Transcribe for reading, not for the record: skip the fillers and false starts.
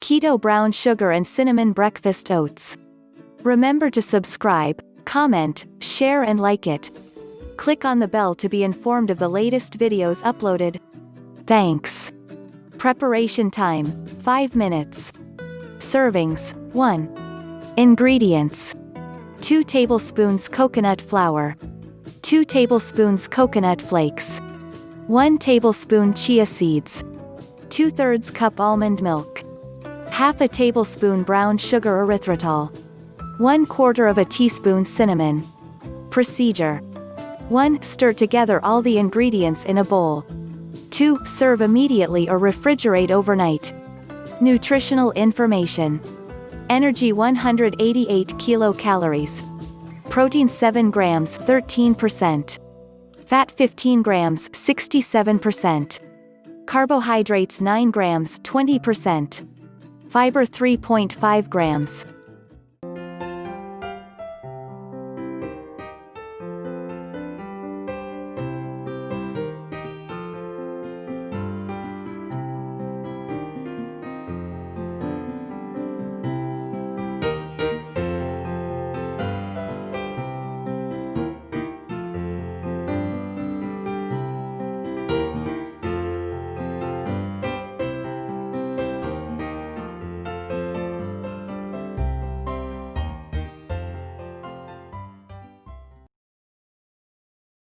Keto brown sugar and cinnamon breakfast oats. Remember to subscribe, comment, share and like it. Click on the bell to be informed of the latest videos uploaded. Thanks. Preparation time, 5 minutes. Servings, 1. Ingredients. 2 tablespoons coconut flour. 2 tablespoons coconut flakes. 1 tablespoon chia seeds. 2/3 cup almond milk. Half a tablespoon brown sugar erythritol. 1/4 teaspoon cinnamon. Procedure. 1. Stir together all the ingredients in a bowl. 2. Serve immediately or refrigerate overnight. Nutritional information. Energy 188 kilocalories. Protein 7 grams 13%. Fat 15 grams 67%. Carbohydrates 9 grams 20%. Fiber 3.5 grams.